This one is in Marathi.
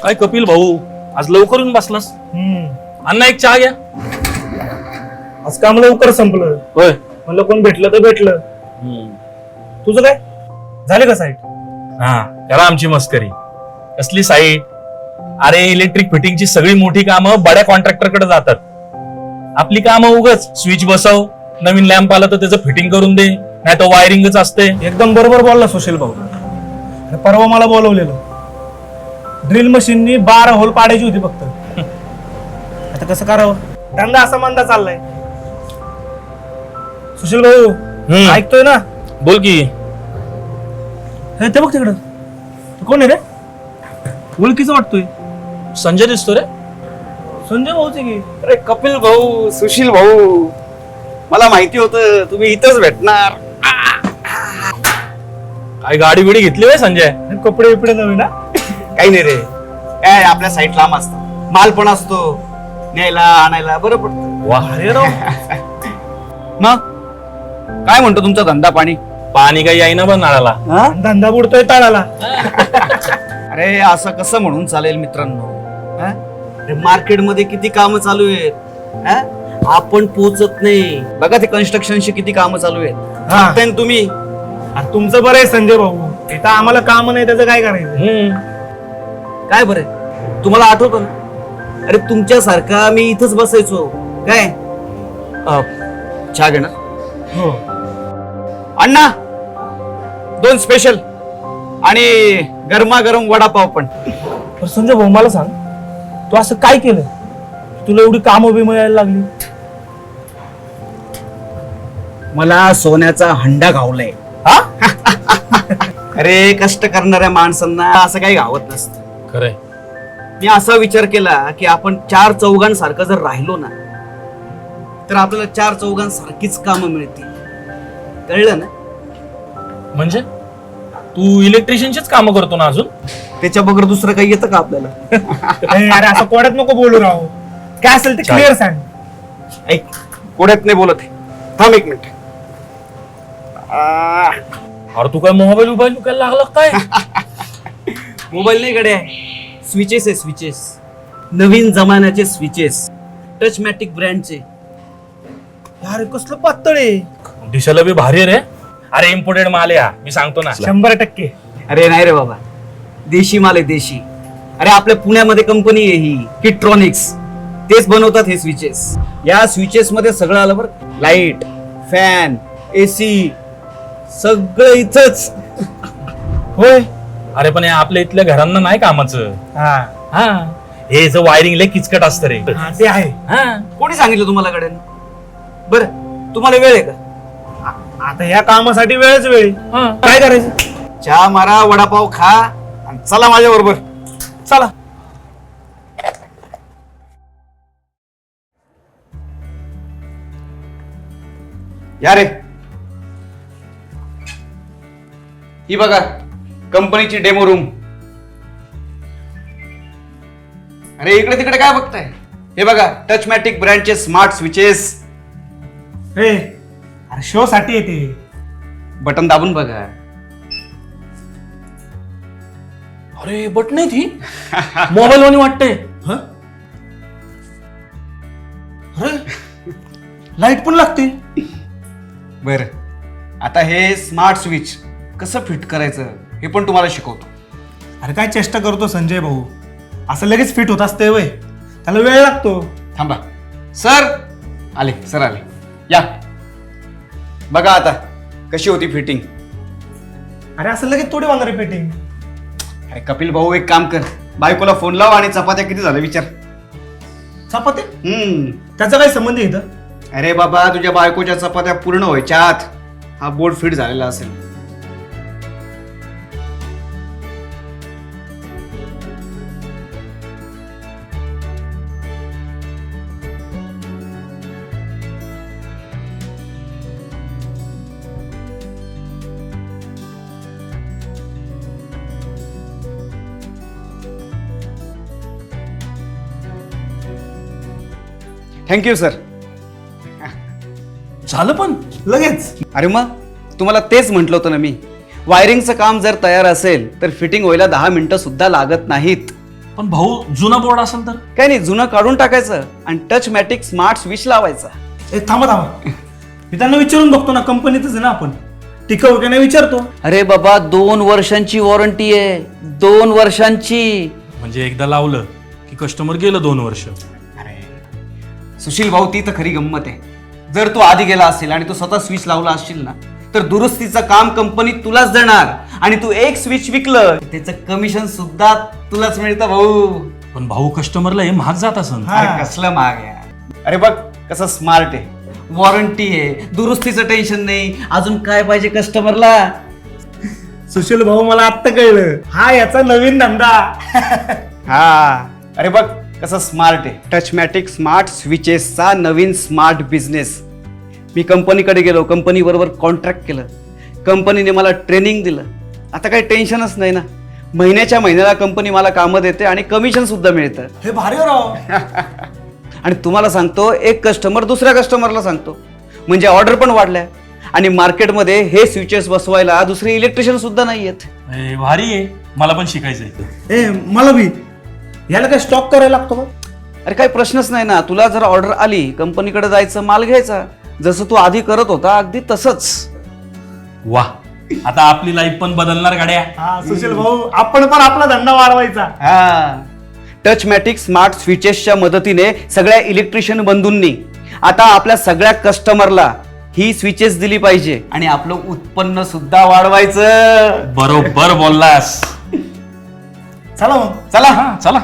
काय कपिल भाऊ, आज लवकर येऊन बसलास? अण्णा एक चहा घ्या. आज काम लवकर संपलं. होय. म्हणलं कोण भेटलं तर भेटलं. तुझं काय झाले का साईट? हा, करा आमची मस्करी. कसली साईट? अरे इलेक्ट्रिक फिटिंगची सगळी मोठी कामं बड्या कॉन्ट्रॅक्टर कडे जातात. आपली कामं उगच स्विच बसव, नवीन लॅम्प आला तर त्याचं फिटिंग करून दे, नाही तर वायरिंगच असते. एकदम बरोबर बोलला सुशील भाऊ. परवा मला बोलवलेलं, ड्रिल मशीननी 12 होल पाडायची होती फक्त. आता कसं करावं? धंदा असा मंदा चाललाय. सुशील भाऊ ऐकतोय ना? बोल की. हे ते बघ तिकडं. कोण आहे रे? ओळखीचं वाटतोय. संजय दिसतो रे. संजय भाऊचे की. अरे कपिल भाऊ, सुशील भाऊ, मला माहिती होतं तुम्ही इथंच भेटणार. काय गाडी बिडी घेतली होय संजय? कपडे बिपडे नवीन ना? काही नाही रे, काय आपल्या साईट लांब असतं, माल पण असतो, न्यायला आणायला बरं पडतं. वा, अरे राव. मग काय म्हणतो तुमचा धंदा पाणी? पाणी काही आहे ना पण नळाला. धंदा बुडतोय ताळाला. अरे असं कसं म्हणून चालेल मित्रांनो? मार्केटमध्ये किती कामं चालू आहेत, आपण पोहोचत नाही. बघा ते कन्स्ट्रक्शनची किती कामं चालू आहेत. सांगताय ना तुम्ही. अरे तुमचं बरं आहे संजय भाऊ, इथं आम्हाला काम नाही, त्याचं काय करायचं? काय बरं तुम्हाला आठवतं ना? अरे तुमच्यासारखा मी इथंच बसायचो. काय चहा घेणार? हो. अण्णा 2 स्पेशल आणि गरमागरम वडापाव पण. पण संजय भाऊ मला सांग, तू असं काय केलं तुला एवढी कामं बी मिळायला लागली? मला सोन्याचा हंडा घावलाय. अरे कष्ट करणाऱ्या माणसांना असं काही घावत नसतं. खरंय. मी असा विचार केला की आपण 4 चौघांसारखं जर राहिलो ना, तर आपल्याला 4 चौघांसारखीच कामं मिळतील. कळलं ना? म्हणजे तू इलेक्ट्रिशियनचीच कामं करतो ना अजून? त्याच्या बरोबर दुसरं काही येतं का आपल्याला? अरे असं कोड्यात नको बोलू राहू. काय असेल ते क्लिअर सांग. ऐक, कोड्यात नाही बोलत आहे. थांब 1 मिनिट. अरे तू काय मोबाईल विकायला लागला काय? मोबाईल नाही गड्या, स्विचेस आहे, स्विचेस. नवीन जमान्याचे स्विचेस, टचमॅटिक ब्रँडचे. अरे कसलं पातळ आहे. दिसायला बी भारी रे. अरे इम्पोर्टेड माल आहे हा, मी सांगतो ना. 100%. अरे नाही रे बाबा, देशी माल आहे, देशी. अरे आपल्या पुण्यामध्ये कंपनी आहे ही किट्रॉनिक्स, तेच बनवतात हे स्विचेस. या स्विचेस मध्ये सगळं आलं बरं. लाईट, फॅन, एसी, सगळं इथंच. होय. अरे पण हे आपल्या इथल्या घरांना नाही कामाचं. हा, हे जर वायरिंग लय किचकट असतं रे. ते आहे. हा, कोणी सांगितलं तुम्हाला गड्यानं? बरं तुम्हाला वेळ आहे का? आता या कामासाठी वेळच वेळ. काय करायचं? चहा मारा, वडापाव खा आणि चला माझ्या बरोबर. चला. या रे. ही बघा कंपनीची डेमो रूम. अरे इकडे तिकडे काय बघताय? हे बघा टचमॅटिक ब्रँडचे स्मार्ट स्विचेस. हे अरे शो साठी येते. बटन दाबून बघा. अरे बट नाही ती मोबाईल वाणी वाटते. अरे लाईट पण लागते. बर, आता हे स्मार्ट स्विच कसं फिट करायचं हे पण तुम्हाला शिकवतो. अरे काय चेष्टा करतो संजय भाऊ, असं लगेच फिट होत असते वय, त्याला वेळ लागतो. थांबा. सर आले, सर आले. या बघा आता कशी होती फिटिंग. अरे असं लगेच थोडी होणार आहे फिटिंग. अरे कपिल भाऊ एक काम कर, बायकोला फोन लाव आणि चपात्या किती झाल्या विचार. चपाती? हम्म. त्याचा काय संबंध आहे इथं? अरे बाबा, तुझ्या बायकोच्या चपात्या पूर्ण व्हायच्या आत हा बोर्ड फिट झालेला असेल. Thank you sir. झालं पण लगेच. अरे मग तुम्हाला तेच म्हटलं होतं ना मी, वायरिंगचं काम जर तयार असेल तर फिटिंग व्हायला 10 मिनिटं सुद्धा लागत नाहीत. पण भाऊ जुना बोर्ड असेल तर? काही नाही, जुनं काढून टाकायचं आणि टच मॅटिक स्मार्ट स्विच लावायचा. ए थांबा मी त्यांना विचारून बघतो ना, कंपनीतच आहे ना आपण, टिकाऊ का नाही विचारतो. अरे बाबा 2 वर्षांची वॉरंटी आहे, 2 वर्षांची. म्हणजे एकदा लावलं की कस्टमर गेलं 2 वर्ष. अरे सुशील भाऊ, ती तर खरी गंमत आहे. जर तू आधी गेला असेल आणि तू स्वतः स्विच लावला असशील ना, तर दुरुस्तीचं काम कंपनी तुलाच देणार आणि तू एक स्विच विकलं त्याचं कमिशन सुद्धा तुलाच मिळतं भाऊ. पण भाऊ कस्टमरला हे महाग जात असेल. हा. अरे कसलं महाग आहे. अरे बघ कसं स्मार्ट आहे, वॉरंटी आहे, दुरुस्तीचं टेन्शन नाही, अजून काय पाहिजे कस्टमरला. सुशील भाऊ मला आत्ता कळलं, हा याचा नवीन धंदा. हा अरे बघ कसं स्मार्ट आहे. टचमॅटिक स्मार्ट स्विचेसचा नवीन स्मार्ट बिझनेस. मी कंपनीकडे गेलो, कंपनी बरोबर कॉन्ट्रॅक्ट केलं, कंपनीने मला ट्रेनिंग दिलं. आता काही टेन्शनच नाही ना. महिन्याच्या महिन्याला कंपनी मला कामं देते आणि कमिशन सुद्धा मिळतं. हे भारी हो राव. आणि तुम्हाला सांगतो, एक कस्टमर दुसऱ्या कस्टमरला सांगतो, म्हणजे ऑर्डर पण वाढल्या आणि मार्केटमध्ये हे स्विचेस बसवायला दुसरे इलेक्ट्रिशियन सुद्धा नाही आहेत. ए, भारी आहे, मला पण शिकायचंय. ए मला बी याला काय स्टॉक करायला लागतो का? अरे काही प्रश्नच नाही ना. तुला जर ऑर्डर आली, कंपनीकडे जायचं, माल घ्यायचा, जसं तू आधी करत होता अगदी तसंच. वा, आता आपली लाईफ पण बदलणार गाड्या. हा सुशील भाऊ, आपण पण आपला धंदा वाढवायचा. हा, टचमॅटिक स्मार्ट स्विचेसच्या मदतीने सगळ्या इलेक्ट्रिशियन बंधूंनी आता आपल्या सगळ्या कस्टमरला ही स्विचेस दिली पाहिजे आणि आपलं उत्पन्न सुद्धा वाढवायचं. बरोबर बोललास. चला मग. चला. हा चला.